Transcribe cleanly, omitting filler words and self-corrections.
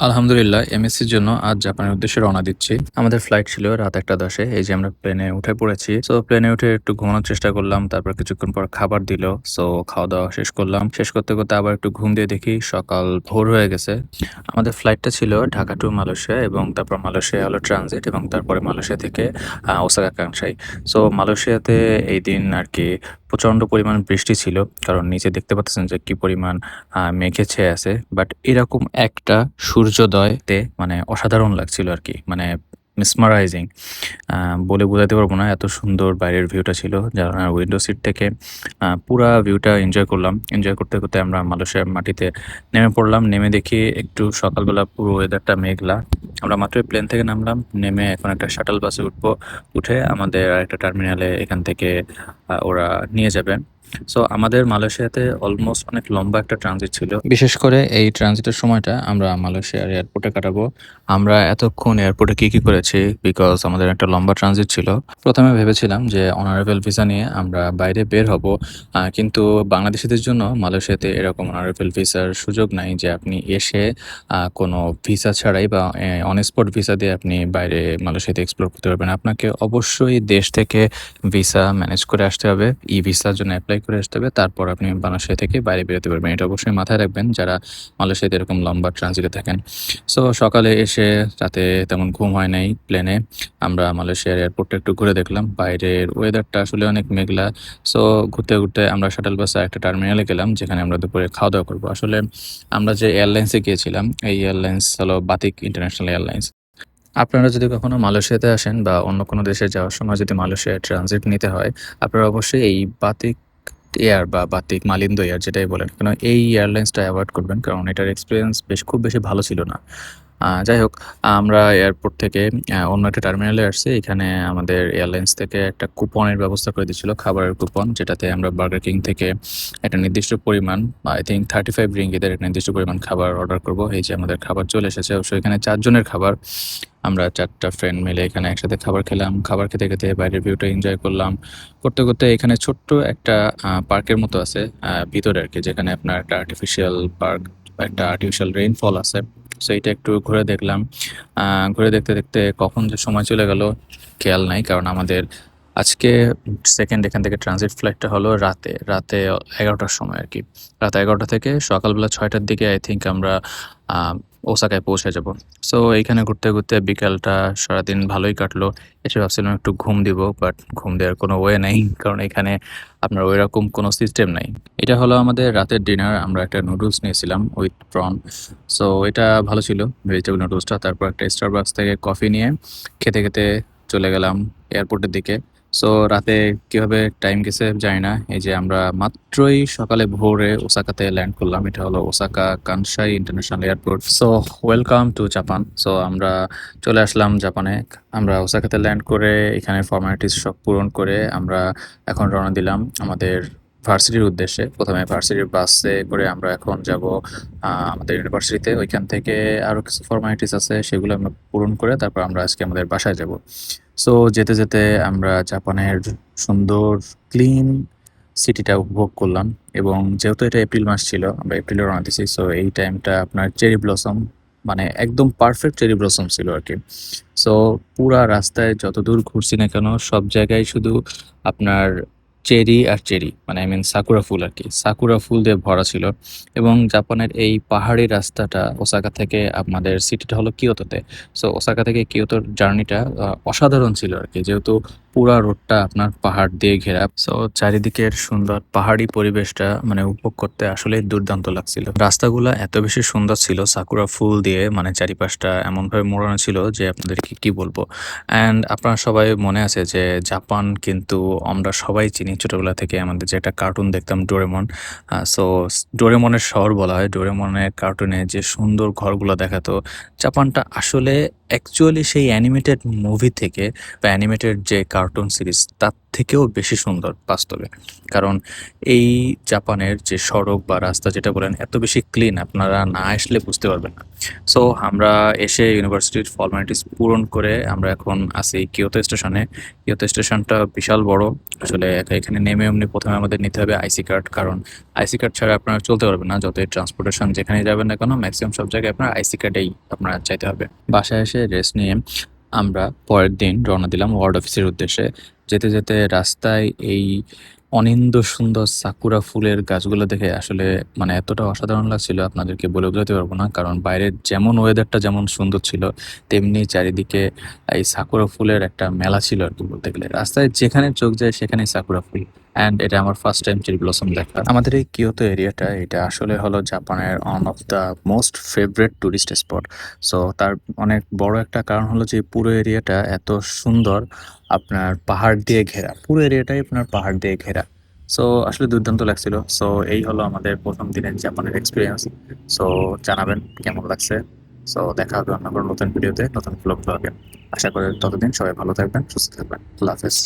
আলহামদুলিল্লাহ এমএসসির জন্য আজ জাপানের উদ্দেশ্যে রওনা দিচ্ছি। আমাদের ফ্লাইট ছিল রাত ১টা ১০-এ। এই যে আমরা প্লেনে উঠে পড়েছি। সো প্লেনে উঠে একটু ঘুমানোর চেষ্টা করলাম। তারপর কিছুক্ষণ পর খাবার দিল। সো খাওয়া-দাওয়া শেষ করলাম। শেষ করতে, করতে আবার একটু ঘুম দিয়ে দেখি সকাল ভোর হয়ে গেছে। আমাদের ফ্লাইটটা ছিল ঢাকা টু মালয়েশিয়া এবং তারপর মালয়েশিয়া হলো ট্রানজিট এবং তারপরে মালয়েশিয়া থেকে ওসাকা কাংসাই। সো মালয়েশিয়াতে এই দিন আরকি প্রচণ্ড পরিমাণ বৃষ্টি ছিল। কারণ নিচে দেখতে পাচ্ছেন যে কি পরিমাণ মেঘে ছেয়ে আছে। বাট এরকম একটা সূর্যোদয়তে মানে অসাধারণ লাগছিল আরকি। মানে mesmerizing আ বলে বোঝাতে পারব না। এত সুন্দর বাইরের ভিউটা ছিল। জানালার উইন্ডো সিট থেকে পুরা ভিউটা এনজয় করলাম। এনজয় করতে, করতে আমরা মালয়েশিয়ার মাটিতে নেমে পড়লাম। নেমে দেখি একটু সকালবেলা পুরো ওয়েদারটা মেঘলা। আমরা মাত্রই প্লেন থেকে নামলাম। নেমে এখন একটা শাটল বাসে উঠবো। উঠে আমাদের আরেকটা টার্মিনালে এখান থেকে ওরা নিয়ে যাবে। সো আমাদের মালয়েশিয়াতে অলমোস্ট অনেক লম্বা একটা ট্রানজিট ছিল। বিশেষ করে এই ট্রানজিটের সময়টা আমরা মালয়েশিয়ার এয়ারপোর্টে কাটাবো। আমরা এতক্ষণ এয়ারপোর্টে কি করেছি বিকজ আমাদের একটা লম্বা ট্রানজিট ছিল। ১ম এ ভেবেছিলাম যে অনারেবল ভিসা নিয়ে আমরা বাইরে বের হব। কিন্তু বাংলাদেশীদের জন্য মালয়েশিয়াতে এরকম অনারেবল ভিসার সুযোগ নাই যে আপনি এসে কোনো ভিসা ছাড়াই বা অন স্পট ভিসা দিয়ে আপনি বাইরে মালয়েশিয়াতে এক্সপ্লোর করতে পারবেন। আপনাকে অবশ্যই দেশ থেকে ভিসা ম্যানেজ করে আসতে হবে। ই-ভিসার জন্য এপ্লাই করে আসতে হবে। তারপর আপনি মালয়েশিয়া থেকে বাইরে বেরোতে পারবেন। এটা অবশ্যই মাথায় রাখবেন যারা মালয়েশিয়াতে এরকম লম্বা ট্রানজিটে থাকেন। সো সকালে এসে রাতে তেমন ঘুম হয় নাই প্লেনে। আমরা মালয়েশিয়ার এয়ারপোর্টটা একটু ঘুরে দেখলাম। বাইরের ওয়েদারটা আসলে অনেক মেঘলা। সো ঘুরতে, ঘুরতে আমরা শাটল বাসে আরেকটা টার্মিনালে গেলাম যেখানে আমরা দুপুরে খাওয়া-দাওয়া করব। আসলে আমরা যে এয়ারলাইন্সে গিয়েছিলাম এই এয়ারলাইন্স হলো বাতিক ইন্টারন্যাশনাল এয়ারলাইন্স। আপনারা যদি কখনো মালয়েশিয়াতে আসেন বা অন্য কোনো দেশে যাওয়ার সময় যদি মালয়েশিয়ায় ট্রানজিট নিতে হয়, আপনারা অবশ্যই এই বাতিক এয়ার বা বাতিক মালিন্দো এয়ার যেটাই বলেন কেন এই এয়ারলাইন্সটা এভয়েড করবেন। কারণ এটার এক্সপেরিয়েন্স খুব বেশি ভালো ছিল না। যাই হোক আমরা এয়ারপোর্ট থেকে অন্য একটা টার্মিনালে আসছি। এখানে আমাদের এয়ারলাইন্স থেকে একটা কুপনের ব্যবস্থা করে দিয়েছিল, খাবারের কুপন। যেটাতে আমরা বার্গার কিং থেকে একটা নির্দিষ্ট পরিমাণ আই থিংক 35 রিঙ্গিতের একটা নির্দিষ্ট পরিমাণ খাবার অর্ডার করব। এই যে আমাদের খাবার চলে এসেছে। অবশ্য এখানে ৪ জনের খাবার। আমরা ৪ টা ফ্রেন্ড মিলে এখানে একসাথে খাবার খেলাম। খাবার খেতে, খেতে বাইরের ভিউটা এনজয় করলাম। করতে, করতে এখানে ছোট্ট একটা পার্কের মতো আছে ভিতরে আরকি যেখানে আপনার একটা আর্টিফিশিয়াল পার্ক বা একটা আর্টিফিশিয়াল রেইনফল আছে। সো এইটা একটু ঘুরে দেখলাম। আ ঘুরে দেখতে, দেখতে কখন যে সময় চলে গেল খেয়াল নাই। কারণ আমাদের আজকে সেকেন্ড এখান থেকে ট্রানজিট ফ্লাইটটা হলো রাতে ১১ টার সময় আরকি। রাত ১১টা থেকে সকালবেলা ৬টার দিকে আই থিংক আমরা আ ওসাকায় পৌঁছে যাব। সো এইখানে ঘুরতে, ঘুরতে বিকালটা সারাদিন ভালোই কাটলো। এসে ভাবছিলাম একটু ঘুম দিব। বাট ঘুম দেওয়ার কোনো ওয়ে নাই। কারণ এখানে আপনার ওইরকম কোনো সিস্টেম নাই। এটা হলো আমাদের রাতের ডিনার। আমরা একটা নুডলস নিয়েছিলাম উইথ প্রন। সো এটা ভালো ছিল ভেজিটেবল নুডলসটা। তারপর একটা Starbucks থেকে কফি নিয়ে খেতে, খেতে চলে গেলাম এয়ারপোর্টের দিকে। সো রাতে কিভাবে টাইম গেছে জানি না। এই যে আমরা মাত্রই সকালে ভোরে ওসাকাতে ল্যান্ড করলাম। এটা হলো Osaka কানসাই international airport. So welcome to Japan. So আমরা চলে আসলাম জাপানে। আমরা ওসাকাতে ল্যান্ড করে এখানে ফর্মালিটিস সব পূরণ করে আমরা এখন রওনা দিলাম আমাদের ভার্সিটির উদ্দেশ্যে। ১ম এ ভার্সিটির বাসে করে আমরা এখন যাব আমাদের ইউনিভার্সিটিতে। ওইখান থেকে আরও কিছু ফর্মালিটিস আছে সেগুলো আমরা পূরণ করে তারপর আমরা আজকে আমাদের বাসায় যাব। সো যেতে, যেতে আমরা জাপানের সুন্দর ক্লিন সিটিটা উপভোগ করলাম এবং যেহেতু এটা এপ্রিল মাস ছিল, আমরা এপ্রিলে রওনা দিছি। সো এই টাইমটা আপনার চেরি ব্লসম মানে একদম পারফেক্ট চেরি ব্লসম ছিল আরকি। সো পুরা রাস্তায় যতদূর ঘুরছি না কেন সব জায়গায় শুধু আপনার চেরি আর চেরি মানে আই মিন সাকুরা ফুল আরকি। সাকুরা ফুল দিয়ে ভরা ছিল এবং জাপানের এই পাহাড়ি রাস্তাটা ওসাকা থেকে আমাদের সিটিটা হলো কিয়োটোতে। সো ওসাকা থেকে কিয়োটোর জার্নিটা অসাধারণ ছিল আরকি। যেহেতু পুরা রোডটা আপনার পাহাড় দিয়ে ঘেরা। সো চারিদিকের সুন্দর পাহাড়ি পরিবেশটা মানে উপভোগ করতে আসলেই দুর্দান্ত লাগছিল। রাস্তাগুলা এত বেশি সুন্দর ছিল সাকুরা ফুল দিয়ে মানে চারিপাশটা এমনভাবে মোড়ানো ছিল যে আপনাদেরকে কি বলবো। অ্যান্ড আপনারা সবাই মনে আছে যে জাপান কিন্তু আমরা সবাই চিনি ছোটবেলা থেকে আমাদের যে একটা কার্টুন দেখতাম ডোরেমন। সো ডোরেমনের শহর বলা হয়। ডোরেমনের কার্টুনে যে সুন্দর ঘরগুলো দেখাতো, জাপানটা আসলে অ্যাকচুয়ালি সেই অ্যানিমেটেড মুভি থেকে বা অ্যানিমেটেড যে কার্টুন সিরিজ তার থেকেও বেশি সুন্দর বাস্তবে। কারণ এই জাপানের যে সড়ক বা রাস্তা যেটা বলেন এত বেশি ক্লিন, আপনারা না আসলে বুঝতে পারবেন না। সো আমরা এসে ইউনিভার্সিটির ফর্মালিটিস পূরণ করে আমরা এখন আছি কিয়োতো স্টেশনে। কিয়োতো স্টেশনটা বিশাল বড়। আসলে এখানে নেমে এমনি প্রথমে আমাদের নিতে হবে আইসি কার্ড, কারণ আইসি কার্ড ছাড়া আপনারা চলতে পারবেন না। যতই ট্রান্সপোর্টেশন যেখানে যাবেন না কেন, ম্যাক্সিমাম সব জায়গায় আপনার আইসি কার্ডেই আপনার চাইতে হবে। বাসায় এসে রেস্ট নিয়ে আমরা পরের দিন রওনা দিলাম ওয়ার্ড অফিসের উদ্দেশ্যে। যেতে যেতে রাস্তায় এই অনিন্দ্য সুন্দর সাকুরা ফুলের গাছগুলো দেখে আসলে মানে এতটা অসাধারণ লাগছিল, আপনাদেরকে বলে বোঝাতে পারবো না। কারণ বাইরের যেমন ওয়েদারটা যেমন সুন্দর ছিল, তেমনি চারিদিকে এই সাকুরা ফুলের একটা মেলা ছিল আর কি বলতে গেলে। রাস্তায় যেখানে চোখ যায় সেখানেই সাকুরা ফুল। অ্যান্ড এটা আমার ফার্স্ট টাইম চেরি ব্লসম দেখা। আমাদের এই কিয়োতো এরিয়াটা এটা আসলে হলো জাপানের one of the most favourite tourist spot. So তার অনেক বড় একটা কারণ হলো যে পুরো এরিয়াটা এত সুন্দর, আপনার পাহাড় দিয়ে ঘেরা, পুরো এরিয়াটাই আপনার পাহাড় দিয়ে ঘেরা। সো আসলে দুর্দান্ত লাগছিল। সো এই হলো আমাদের প্রথম দিনের জাপানের এক্সপিরিয়েন্স। সো জানাবেন কেমন লাগছে। সো দেখা হবে অন্য কোনো নতুন ভিডিওতে, নতুন ব্লগে। আশা করি ততদিন সবাই ভালো থাকবেন, সুস্থ থাকবেন। আল্লাহ হাফেজ।